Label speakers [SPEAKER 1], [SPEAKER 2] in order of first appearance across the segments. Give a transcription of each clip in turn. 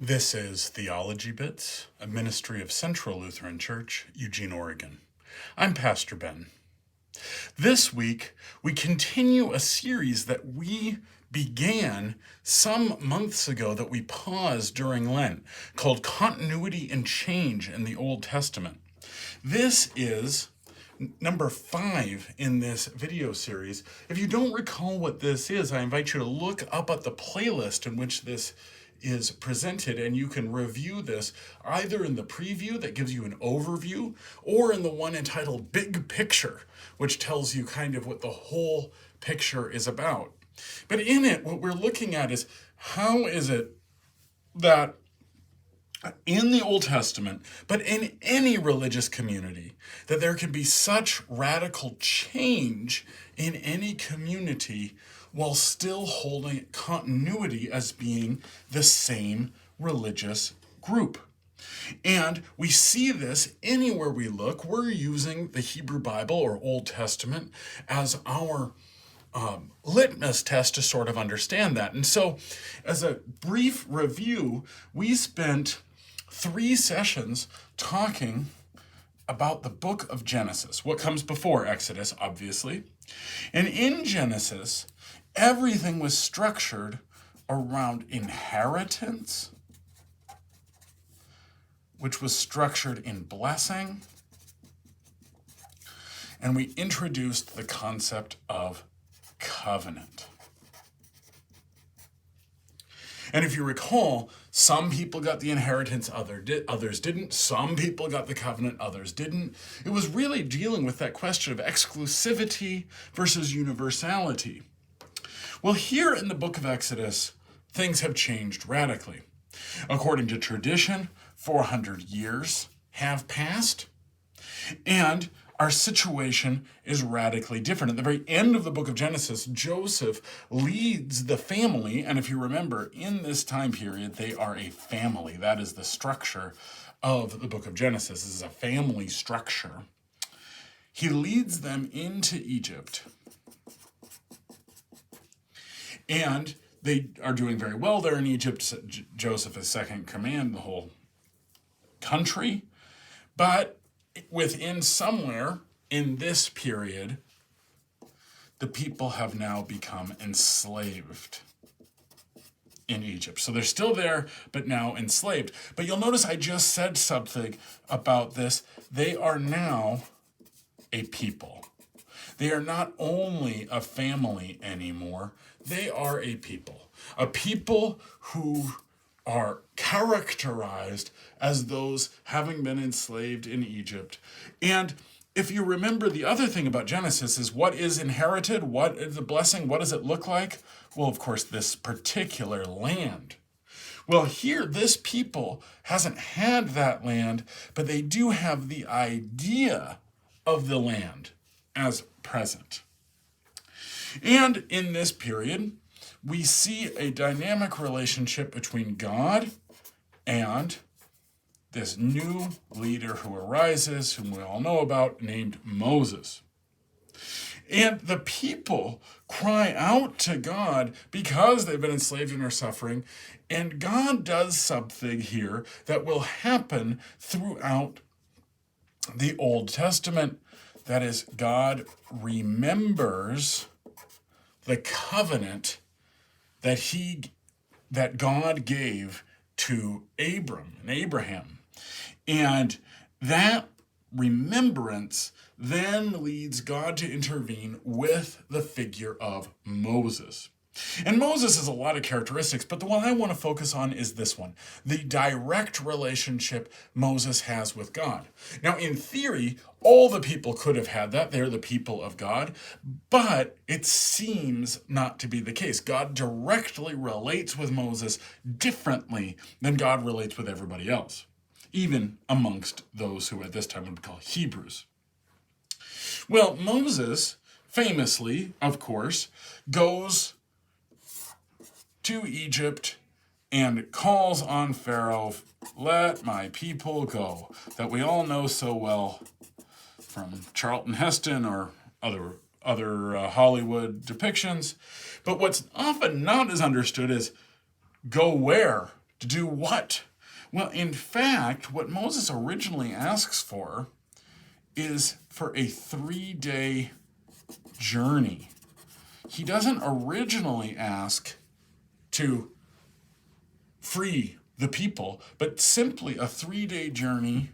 [SPEAKER 1] This is Theology Bits, a ministry of Central Lutheran Church, Eugene, Oregon. I'm Pastor Ben. This week, we continue a series that we began some months ago that we paused during Lent, called Continuity and Change in the Old Testament. This is number 5 in this video series. If you don't recall what this is, I invite you to look up at the playlist in which this is presented, and you can review this either in the preview that gives you an overview or in the one entitled Big Picture, which tells you kind of what the whole picture is about. But in it, what we're looking at is how is it that in the Old Testament, but in any religious community, that there can be such radical change in any community while still holding continuity as being the same religious group. And we see this anywhere we look. We're using the Hebrew Bible or Old Testament as our litmus test to sort of understand that. And so, as a brief review, we spent 3 sessions talking about the book of Genesis, what comes before Exodus, obviously. And in Genesis, everything was structured around inheritance, which was structured in blessing. And we introduced the concept of covenant. And if you recall, some people got the inheritance, others didn't. Some people got the covenant, others didn't. It was really dealing with that question of exclusivity versus universality. Well, here in the book of Exodus, things have changed radically. According to tradition, 400 years have passed, and our situation is radically different. At the very end of the book of Genesis, Joseph leads the family, and if you remember, in this time period, they are a family. That is the structure of the book of Genesis. This is a family structure. He leads them into Egypt, and they are doing very well there in Egypt. Joseph is second in command of the whole country, but within somewhere in this period, the people have now become enslaved in Egypt. So they're still there, but now enslaved. But you'll notice I just said something about this. They are now a people. They are not only a family anymore, they are a people who are characterized as those having been enslaved in Egypt. And if you remember, the other thing about Genesis is what is inherited, what is the blessing, what does it look like? Well, of course, this particular land. Well, here, this people hasn't had that land, but they do have the idea of the land as present. And in this period, we see a dynamic relationship between God and this new leader who arises, whom we all know about, named Moses. And the people cry out to God because they've been enslaved and are suffering. And God does something here that will happen throughout the Old Testament. That is, God remembers the covenant that God gave to Abram and Abraham. And that remembrance then leads God to intervene with the figure of Moses. And Moses has a lot of characteristics, but the one I want to focus on is this one, the direct relationship Moses has with God. Now, in theory, all the people could have had that. They're the people of God, but it seems not to be the case. God directly relates with Moses differently than God relates with everybody else, even amongst those who at this time would be called Hebrews. Well, Moses famously, of course, goes to Egypt and calls on Pharaoh, "Let my people go," that we all know so well from Charlton Heston or other Hollywood depictions. But what's often not as understood is, go where? To do what? Well, in fact, what Moses originally asks for is for a 3-day journey. He doesn't originally ask to free the people, but simply a 3-day journey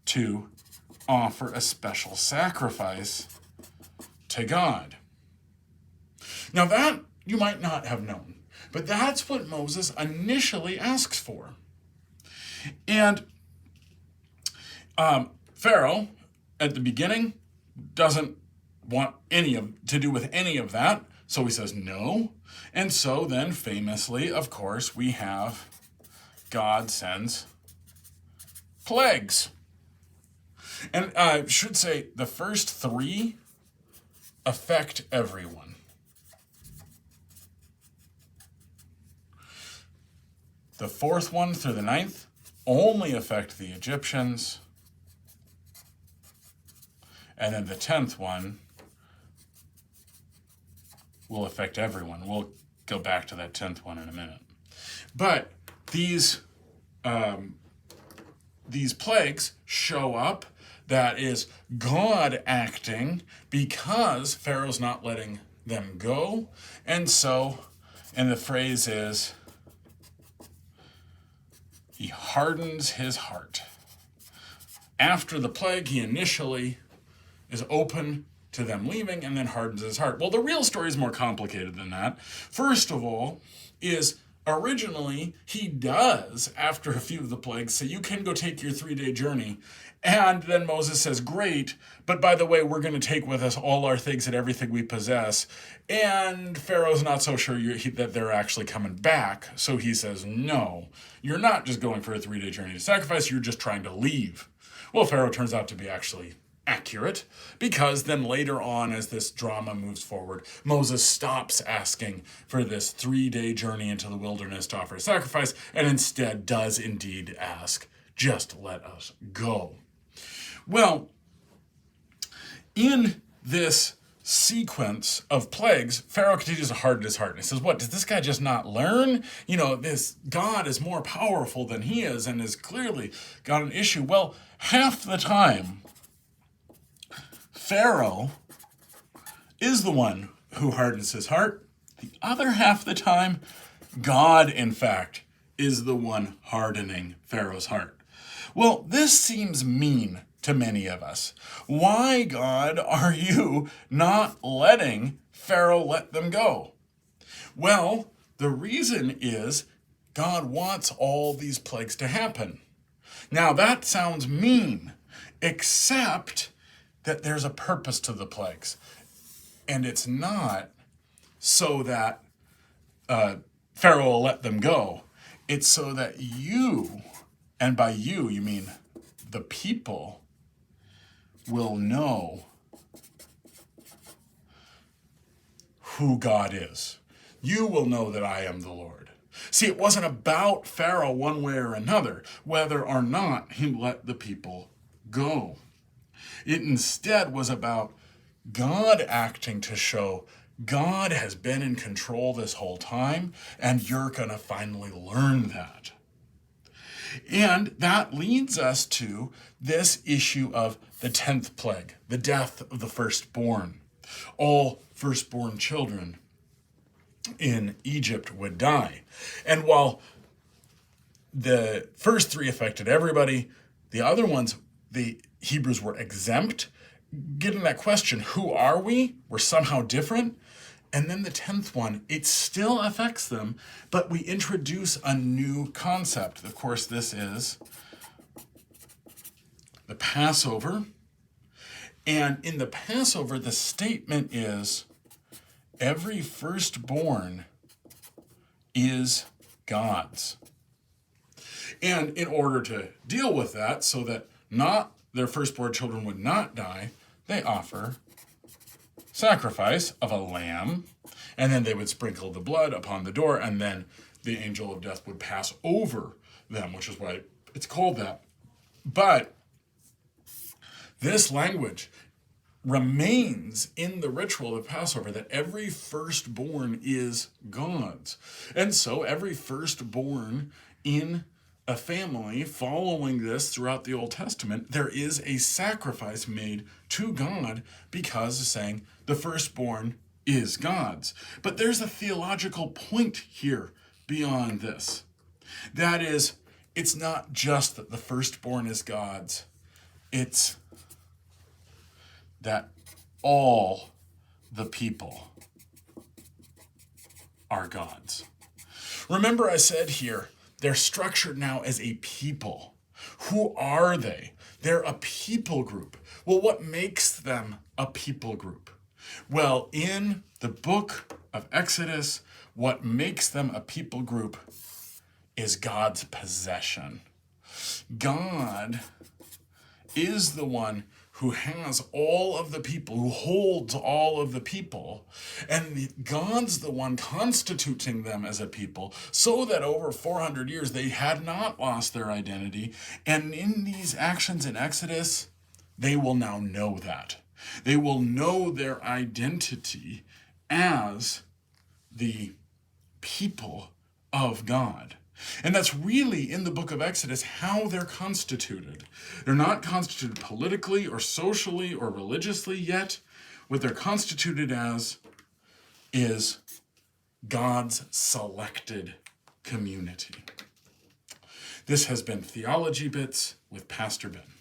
[SPEAKER 1] to offer a special sacrifice to God. Now that you might not have known, but that's what Moses initially asks for. And Pharaoh, at the beginning, doesn't want to do with any of that, so he says no. And so then, famously, of course, we have God sends plagues. And I should say the first 3 affect everyone. The 4th one through the 9th only affect the Egyptians. And then the 10th one will affect everyone. We'll go back to that 10th one in a minute. But these plagues show up. That is God acting because Pharaoh's not letting them go. And the phrase is, he hardens his heart. After the plague, he initially is open to them leaving and then hardens his heart. Well, the real story is more complicated than that. First of all, is originally he does, after a few of the plagues, say, you can go take your 3-day journey. And then Moses says, great, but by the way, we're going to take with us all our things and everything we possess. And Pharaoh's not so sure that they're actually coming back. So he says, no, you're not just going for a 3-day journey to sacrifice, you're just trying to leave. Well, Pharaoh turns out to be actually accurate, because then later on, as this drama moves forward, Moses stops asking for this 3-day journey into the wilderness to offer a sacrifice, and instead does indeed ask, just let us go. Well, in this sequence of plagues, Pharaoh continues to harden his heart. And he says, what, does this guy just not learn? This God is more powerful than he is and has clearly got an issue. Well, half the time, Pharaoh is the one who hardens his heart. The other half of the time, God, in fact, is the one hardening Pharaoh's heart. Well, this seems mean to many of us. Why, God, are you not letting Pharaoh let them go? Well, the reason is God wants all these plagues to happen. Now, that sounds mean, except that there's a purpose to the plagues. And it's not so that Pharaoh will let them go. It's so that you, and by you, you mean the people, will know who God is. You will know that I am the Lord. See, it wasn't about Pharaoh one way or another, whether or not he let the people go. It instead was about God acting to show God has been in control this whole time, and you're going to finally learn that. And that leads us to this issue of the 10th plague, the death of the firstborn. All firstborn children in Egypt would die. And while the first 3 affected everybody, the other ones, the Hebrews were exempt. Getting that question, who are we? We're somehow different. And then the 10th one, it still affects them, but we introduce a new concept. Of course, this is the Passover. And in the Passover, the statement is, every firstborn is God's. And in order to deal with that, so that not their firstborn children would not die, they offer sacrifice of a lamb, and then they would sprinkle the blood upon the door, and then the angel of death would pass over them, which is why it's called that. But this language remains in the ritual of Passover that every firstborn is God's. And so every firstborn in a family following this throughout the Old Testament, there is a sacrifice made to God because of saying the firstborn is God's. But there's a theological point here beyond this. That is, it's not just that the firstborn is God's, it's that all the people are God's. Remember, I said here, they're structured now as a people. Who are they? They're a people group. Well, what makes them a people group? Well, in the book of Exodus, what makes them a people group is God's possession. God is the one who has all of the people, who holds all of the people, and God's the one constituting them as a people, so that over 400 years they had not lost their identity, and in these actions in Exodus, they will now know that. They will know their identity as the people of God. And that's really, in the book of Exodus, how they're constituted. They're not constituted politically or socially or religiously yet. What they're constituted as is God's selected community. This has been Theology Bits with Pastor Ben.